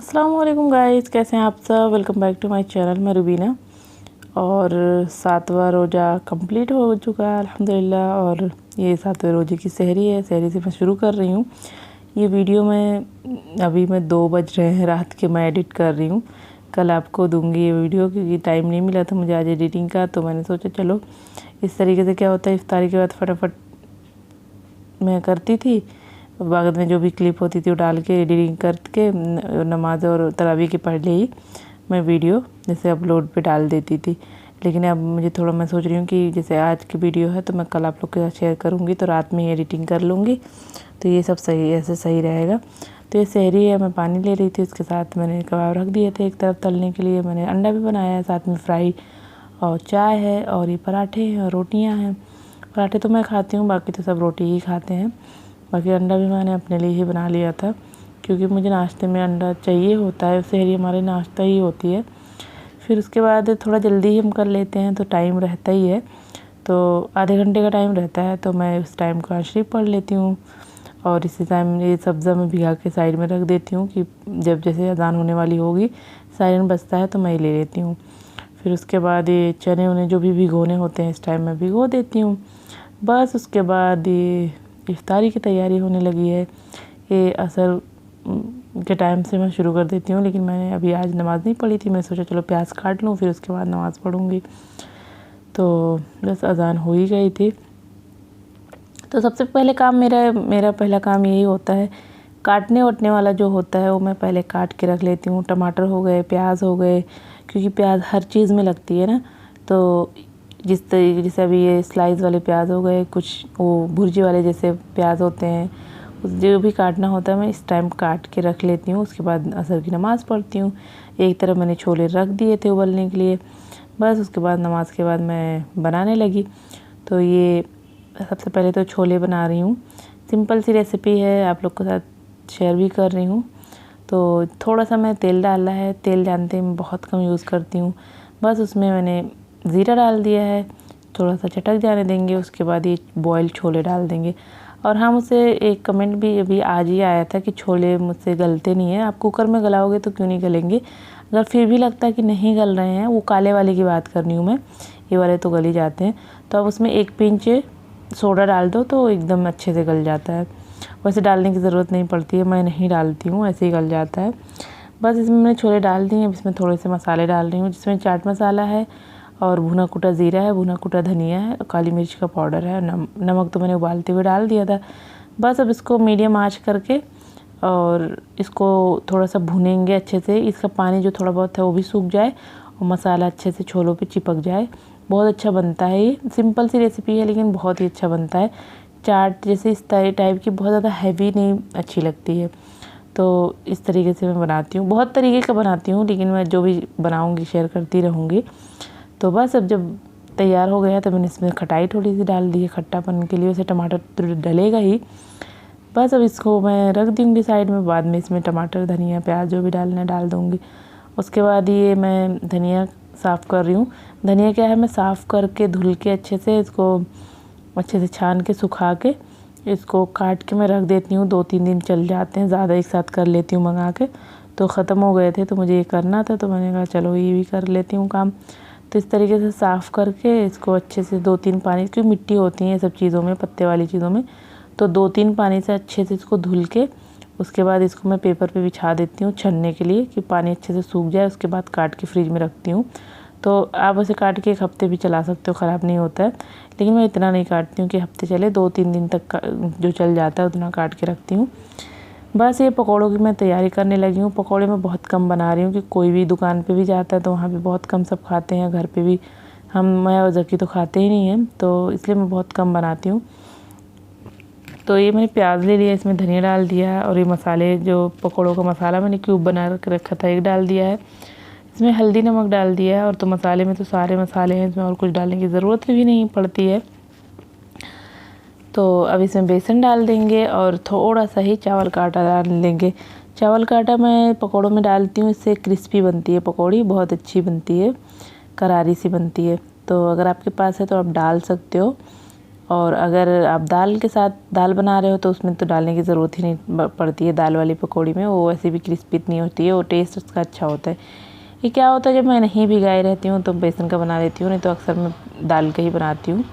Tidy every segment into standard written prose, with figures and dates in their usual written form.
अस्सलाम वालेकुम गाइस, कैसे हैं आप सब। Welcome back to my channel. मैं रुबीना और 7वां रोज़ा कंप्लीट हो चुका है अल्हम्दुलिल्लाह। और ये 7वें रोज़े की सहरी है। सहरी से मैं शुरू कर रही हूँ ये वीडियो। अभी मैं 2 बज रहे हैं रात के, मैं एडिट कर रही हूँ। कल आपको दूंगी ये वीडियो क्योंकि टाइम नहीं मिला था मुझे आज एडिटिंग का। तो मैंने सोचा चलो इस तरीके से क्या होता है, इफ्तारी के बाद फटाफट मैं करती थी। बाद में जो भी क्लिप होती थी वो डाल के एडिटिंग करके नमाज और तरावी की पढ़ ली मैं वीडियो जैसे अपलोड पे डाल देती थी। लेकिन अब मुझे थोड़ा मैं सोच रही हूँ कि जैसे आज की वीडियो है तो मैं कल आप लोग के साथ शेयर करूँगी, तो रात में ही एडिटिंग कर लूँगी, तो ये सब सही ऐसे सही रहेगा। तो ये सहरी है, मैं पानी ले रही थी, उसके साथ मैंने कबाब रख दिए थे एक तरफ तलने के लिए। मैंने अंडा भी बनाया है, साथ में फ्राई और चाय है और ये पराठे हैं और रोटियाँ हैं। पराठे तो मैं खाती हूँ, बाकी तो सब रोटी ही खाते हैं। बाकी अंडा भी मैंने अपने लिए ही बना लिया था क्योंकि मुझे नाश्ते में अंडा चाहिए होता है। सहरी हमारे नाश्ता ही होती है। फिर उसके बाद थोड़ा जल्दी ही हम कर लेते हैं तो टाइम रहता ही है, तो आधे घंटे का टाइम रहता है, तो मैं उस टाइम कुरान शरीफ पढ़ लेती हूँ। और इसी टाइम ये सब्ज़ा मैं भिगा के साइड में रख देती हूँ कि जब जैसे अज़ान होने वाली होगी, सायरन बजता है तो मैं ले लेती हूँ। फिर उसके बाद ये चने उन्हें जो भी भिगोने होते हैं इस टाइम में भिगो देती हूँ। बस उसके बाद ये इफ्तारी की तैयारी होने लगी है। ये असर के टाइम से मैं शुरू कर देती हूँ, लेकिन मैंने अभी आज नमाज़ नहीं पढ़ी थी। मैं सोचा चलो प्याज काट लूँ फिर उसके बाद नमाज़ पढ़ूँगी। तो बस अज़ान हो ही गई थी। तो सबसे पहले काम मेरा पहला काम यही होता है, काटने वटने वाला जो होता है वो मैं पहले काट के रख लेती हूँ। टमाटर हो गए, प्याज हो गए, क्योंकि प्याज हर चीज़ में लगती है ना। तो जिस तरीके जैसे अभी ये स्लाइस वाले प्याज हो गए, कुछ वो भुर्जी वाले जैसे प्याज होते हैं, जो भी काटना होता है मैं इस टाइम काट के रख लेती हूँ। उसके बाद असर की नमाज़ पढ़ती हूँ। एक तरफ मैंने छोले रख दिए थे उबलने के लिए। बस उसके बाद नमाज के बाद मैं बनाने लगी। तो ये सबसे पहले तो छोले बना रही हूँ। सिंपल सी रेसिपी है, आप लोग के साथ शेयर भी कर रही हूँ। तो थोड़ा सा मैं तेल डाला है, तेल जानते हैं मैं बहुत कम यूज़ करती हूँ। बस उसमें मैंने ज़ीरा डाल दिया है, थोड़ा सा चटक जाने देंगे। उसके बाद ये बॉयल छोले डाल देंगे। और हाँ, मुझसे एक कमेंट भी अभी आज ही आया था कि छोले मुझसे गलते नहीं हैं। आप कुकर में गलाओगे तो क्यों नहीं गलेंगे। अगर फिर भी लगता है कि नहीं गल रहे हैं, वो काले वाले की बात कर रही हूँ मैं, ये वाले तो गल ही जाते हैं, तो आप उसमें 1 पिंच सोडा डाल दो तो एकदम अच्छे से गल जाता है। वैसे डालने की ज़रूरत नहीं पड़ती है, मैं नहीं डालती हूँ, ऐसे ही गल जाता है। बस इसमें मैंने छोले डाल दिए। अब इसमें थोड़े से मसाले डाल रही हूँ, जिसमें चाट मसाला है और भुना कुटा ज़ीरा है, भुना कुटा धनिया है, काली मिर्च का पाउडर है, नमक तो मैंने उबालते हुए डाल दिया था। बस अब इसको मीडियम आंच करके और इसको थोड़ा सा भुनेंगे अच्छे से। इसका पानी जो थोड़ा बहुत है वो भी सूख जाए और मसाला अच्छे से छोलों पे चिपक जाए। बहुत अच्छा बनता है। ये सिंपल सी रेसिपी है लेकिन बहुत ही अच्छा बनता है। चाट जैसे इस टाइप की बहुत ज़्यादा हैवी नहीं अच्छी लगती है। तो इस तरीके से मैं बनाती हूँ, बहुत तरीके का बनाती हूँ, लेकिन मैं जो भी बनाऊँगी शेयर करती रहूँगी। तो बस अब जब तैयार हो गया तो मैंने इसमें खटाई थोड़ी सी डाल दी है खट्टापन के लिए। वैसे टमाटर तो डलेगा ही। बस अब इसको मैं रख दूँगी साइड में, बाद में इसमें टमाटर धनिया प्याज जो भी डालना है डाल दूँगी। उसके बाद ये मैं धनिया साफ़ कर रही हूँ। धनिया क्या है, मैं साफ़ करके धुल के अच्छे से इसको अच्छे से छान के सुखा के इसको काट के मैं रख देती हूँ। 2-3 दिन चल जाते हैं, ज़्यादा एक साथ कर लेती हूँ मंगा के। तो ख़त्म हो गए थे तो मुझे ये करना था, तो मैंने कहा चलो ये भी कर लेती हूँ काम। तो इस तरीके से साफ़ करके इसको अच्छे से 2-3 पानी, क्योंकि मिट्टी होती है ये सब चीज़ों में, पत्ते वाली चीज़ों में, तो 2-3 पानी से अच्छे से इसको धुल के उसके बाद इसको मैं पेपर पे बिछा देती हूँ छन्ने के लिए कि पानी अच्छे से सूख जाए। उसके बाद काट के फ्रिज में रखती हूँ। तो आप उसे काट के 1 हफ़्ते भी चला सकते हो, ख़राब नहीं होता है। लेकिन मैं इतना नहीं काटती हूँ कि हफ़्ते चले, 2-3 दिन तक जो चल जाता है उतना काट के रखती हूँ। बस ये पकौड़ों की मैं तैयारी करने लगी हूँ। पकौड़े मैं बहुत कम बना रही हूँ कि कोई भी दुकान पे भी जाता है तो वहाँ पे बहुत कम सब खाते हैं। घर पे भी मैं और ज़की तो खाते ही नहीं हैं, तो इसलिए मैं बहुत कम बनाती हूँ। तो ये मैंने प्याज ले लिया, इसमें धनिया डाल दिया और ये मसाले जो पकौड़ों का मसाला मैंने क्यूब बना के रखा था एक डाल दिया है। इसमें हल्दी नमक डाल दिया है। और तो मसाले में तो सारे मसाले हैं, इसमें और कुछ डालने की ज़रूरत भी नहीं पड़ती है। तो अब इसमें बेसन डाल देंगे और थोड़ा सा ही चावल का आटा डाल देंगे। चावल का आटा मैं पकौड़ों में डालती हूँ, इससे क्रिस्पी बनती है पकौड़ी, बहुत अच्छी बनती है, करारी सी बनती है। तो अगर आपके पास है तो आप डाल सकते हो। और अगर आप दाल के साथ दाल बना रहे हो तो उसमें तो डालने की ज़रूरत ही नहीं पड़ती है। दाल वाली पकौड़ी में वो वैसे भी क्रिस्पी इतनी होती है, वो टेस्ट उसका अच्छा होता है। ये क्या होता है, जब मैं नहीं भिगाई रहती हूँ तो बेसन का बना लेती हूँ, नहीं तो अक्सर मैं दाल का ही बनाती हूँ।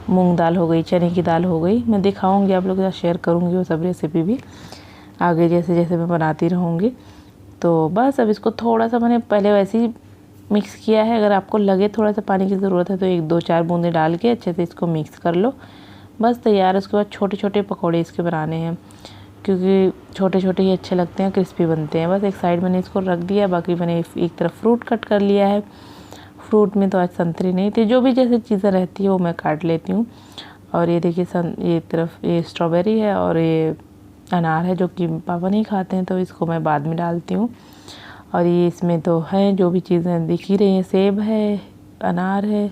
मूंग दाल हो गई, चने की दाल हो गई, मैं दिखाऊंगी आप लोगों के साथ, शेयर करूँगी वो सब रेसिपी भी आगे जैसे जैसे मैं बनाती रहूँगी। तो बस अब इसको थोड़ा सा मैंने पहले वैसे ही मिक्स किया है। अगर आपको लगे थोड़ा सा पानी की ज़रूरत है तो 1-2-4 बूंदे डाल के अच्छे से इसको मिक्स कर लो, बस तैयार। उसके बाद छोटे छोटे पकौड़े इसके बनाने हैं, क्योंकि छोटे छोटे ही अच्छे लगते हैं, क्रिस्पी बनते हैं। बस एक साइड मैंने इसको रख दिया, बाकी मैंने एक तरफ फ्रूट कट कर लिया है। फ्रूट में तो आज संतरी नहीं थी, जो भी जैसे चीज़ें रहती है वो मैं काट लेती हूँ। और ये देखिए ये तरफ ये स्ट्रॉबेरी है और ये अनार है, जो कि पापा नहीं खाते हैं तो इसको मैं बाद में डालती हूँ। और ये इसमें तो है जो भी चीज़ें दिख ही रही हैं, सेब है, अनार है,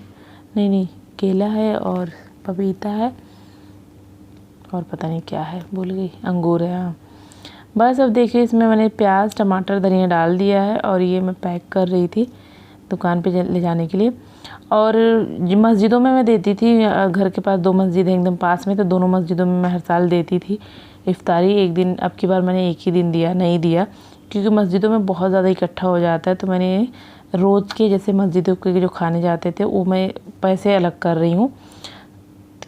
नहीं केला है और पपीता है और पता नहीं क्या है, भूल गई, अंगूर है हाँ। बस अब देखिए इसमें मैंने प्याज टमाटर धनिया डाल दिया है और ये मैं पैक कर रही थी दुकान पे ले जाने के लिए। और मस्जिदों में मैं देती थी, घर के पास 2 मस्जिद है एकदम पास में, तो दोनों मस्जिदों में मैं हर साल देती थी इफ्तारी। एक दिन, अब की बार मैंने एक ही दिन दिया, नहीं दिया क्योंकि मस्जिदों में बहुत ज़्यादा इकट्ठा हो जाता है। तो मैंने रोज़ के जैसे मस्जिदों के जो खाने जाते थे वो मैं पैसे अलग कर रही हूँ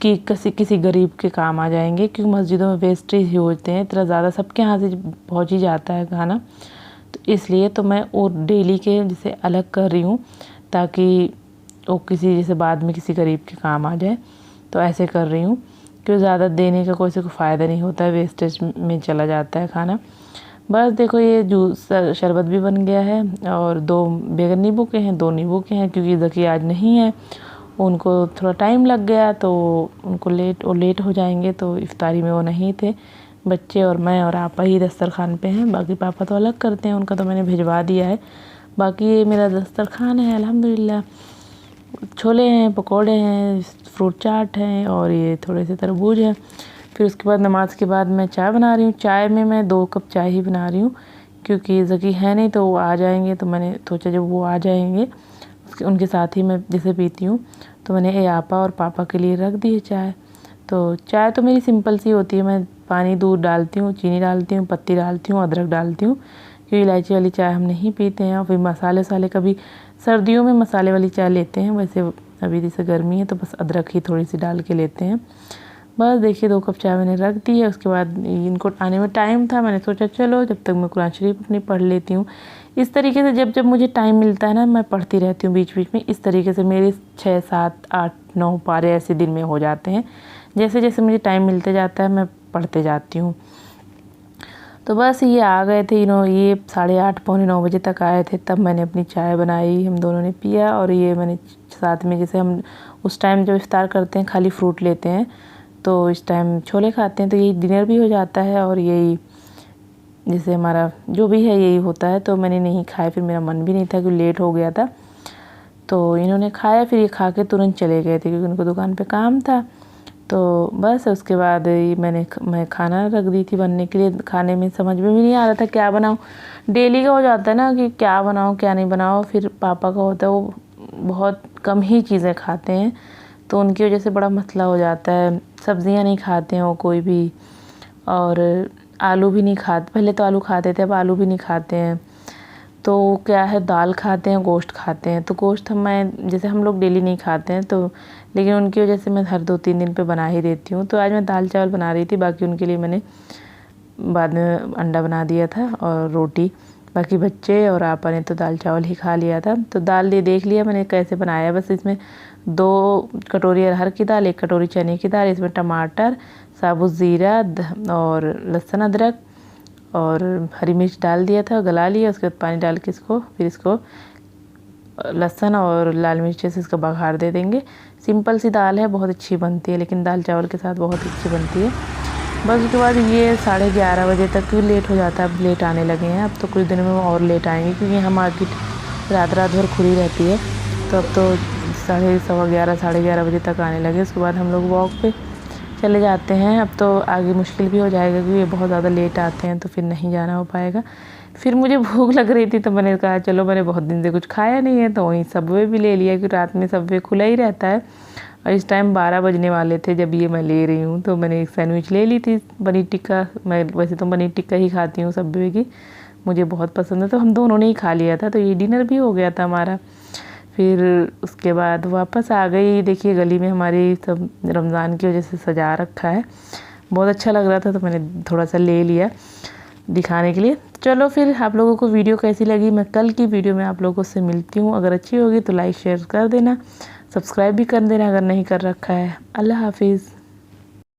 कि किसी गरीब के काम आ जाएंगे, क्योंकि मस्जिदों में वेस्टेज ही होते हैं इतना ज़्यादा, सबके यहाँ से पहुँच ही जाता है खाना, तो इसलिए तो मैं वो डेली के जैसे अलग कर रही हूँ ताकि वो किसी जैसे बाद में किसी गरीब के काम आ जाए। तो ऐसे कर रही हूँ, क्योंकि ज़्यादा देने का कोई से कोई फ़ायदा नहीं होता है, वेस्टेज में चला जाता है खाना। बस देखो ये जूस शरबत भी बन गया है और 2 बैगन नींबू के हैं, 2 नींबू के हैं, क्योंकि ज़की आज नहीं है, उनको थोड़ा टाइम लग गया तो उनको लेट हो जाएंगे, तो इफ्तारी में वो नहीं थे। बच्चे और मैं और आपा ही दस्तरखान पे हैं, बाकी पापा तो अलग करते हैं, उनका तो मैंने भिजवा दिया है। बाकी ये मेरा दस्तरखान है अल्हम्दुलिल्लाह। छोले हैं, पकोड़े हैं, फ्रूट चाट हैं और ये थोड़े से तरबूज हैं। फिर उसके बाद नमाज के बाद मैं चाय बना रही हूँ। चाय में मैं 2 कप चाय ही बना रही हूँ, क्योंकि ज़की है नहीं तो वो आ जाएंगे, तो मैंने सोचा जब वो आ जाएंगे उनके साथ ही मैं जैसे पीती हूँ, तो मैंने आपा और पापा के लिए रख दी है चाय। तो चाय तो मेरी सिंपल सी होती है, मैं पानी दूध डालती हूँ, चीनी डालती हूँ, पत्ती डालती हूँ, अदरक डालती हूँ, क्योंकि इलायची वाली चाय हम नहीं पीते हैं। और फिर मसाले वसाले कभी सर्दियों में मसाले वाली चाय लेते हैं, वैसे अभी जैसे गर्मी है तो बस अदरक ही थोड़ी सी डाल के लेते हैं। बस देखिए 2 कप चाय मैंने रख दी है। उसके बाद इनको आने में टाइम था, मैंने सोचा चलो जब तक मैं कुरान शरीफ अपनी पढ़ लेती हूँ। इस तरीके से जब मुझे टाइम मिलता है ना, मैं पढ़ती रहती हूँ बीच बीच में। इस तरीके से मेरे 6, 7, 8, 9 पारे ऐसे दिन में हो जाते हैं, जैसे जैसे मुझे टाइम मिलते जाता है मैं पढ़ते जाती हूँ। तो बस ये आ गए थे, ये 8:30 पौने 9 बजे तक आए थे, तब मैंने अपनी चाय बनाई, हम दोनों ने पिया। और ये मैंने साथ में, जैसे हम उस टाइम जब इफ्तार करते हैं खाली फ्रूट लेते हैं, तो इस टाइम छोले खाते हैं, तो यही डिनर भी हो जाता है और यही जैसे हमारा जो भी है यही होता है। तो मैंने नहीं खाया, फिर मेरा मन भी नहीं था क्योंकि लेट हो गया था, तो इन्होंने खाया। फिर ये खा के तुरंत चले गए थे क्योंकि उनको दुकान पे काम था। तो बस उसके बाद मैं खाना रख दी थी बनने के लिए। खाने में समझ में भी नहीं आ रहा था क्या बनाऊँ, डेली का हो जाता है ना कि क्या बनाऊँ क्या नहीं बनाऊँ। फिर पापा का होता है, वो बहुत कम ही चीज़ें खाते हैं, तो उनकी वजह से बड़ा मसला हो जाता है। सब्जियां नहीं खाते हैं वो कोई भी, और आलू भी नहीं खाते, पहले तो आलू खाते थे, अब आलू भी नहीं खाते हैं। तो क्या है, दाल खाते हैं, गोश्त खाते हैं। तो गोश्त जैसे हम लोग डेली नहीं खाते हैं, तो लेकिन उनकी वजह से मैं हर 2-3 दिन पे बना ही देती हूँ। तो आज मैं दाल चावल बना रही थी, बाकी उनके लिए मैंने बाद में अंडा बना दिया था और रोटी। बाकी बच्चे और आपा ने तो दाल चावल ही खा लिया था। तो दाल देख लिया मैंने कैसे बनाया। बस इसमें 2 कटोरी अरहर की दाल, 1 कटोरी चने की दाल, इसमें टमाटर, साबुत ज़ीरा और लहसुन अदरक और हरी मिर्च डाल दिया था, गला लिया। उसके बाद पानी डाल के फिर इसको लहसुन और लाल मिर्च से इसका बघार दे देंगे। सिंपल सी दाल है, बहुत अच्छी बनती है, लेकिन दाल चावल के साथ बहुत अच्छी बनती है। बस उसके बाद ये 11:30 बजे तक लेट हो जाता है। अब लेट आने लगे हैं, अब तो कुछ दिनों में और लेट आएंगे, क्योंकि यहाँ मार्केट रात भर खुली रहती है। तो अब तो 11:15 साढ़े 11 बजे तक आने लगे। उसके बाद हम लोग वॉक पे चले जाते हैं। अब तो आगे मुश्किल भी हो जाएगा, क्योंकि ये बहुत ज़्यादा लेट आते हैं, तो फिर नहीं जाना हो पाएगा। फिर मुझे भूख लग रही थी, तो मैंने कहा चलो, मैंने बहुत दिन से कुछ खाया नहीं है, तो वहीं सबवे भी ले लिया, क्योंकि रात में सबवे खुला ही रहता है। और इस टाइम 12 बजने वाले थे जब ये मैं ले रही हूँ। तो मैंने एक सैंडविच ले ली थी पनीर टिक्का। मैं वैसे तो पनीर टिक्का ही खाती हूँ सब की, मुझे बहुत पसंद है। तो हम दोनों ने ही खा लिया था, तो ये डिनर भी हो गया था हमारा। फिर उसके बाद वापस आ गई। देखिए गली में हमारी सब रमज़ान की वजह से सजा रखा है, बहुत अच्छा लग रहा था, तो मैंने थोड़ा सा ले लिया दिखाने के लिए। चलो फिर आप लोगों को वीडियो कैसी लगी, मैं कल की वीडियो में आप लोगों से मिलती हूँ। अगर अच्छी होगी तो लाइक शेयर कर देना, सब्सक्राइब भी कर देना अगर नहीं कर रखा है। अल्लाह हाफिज़।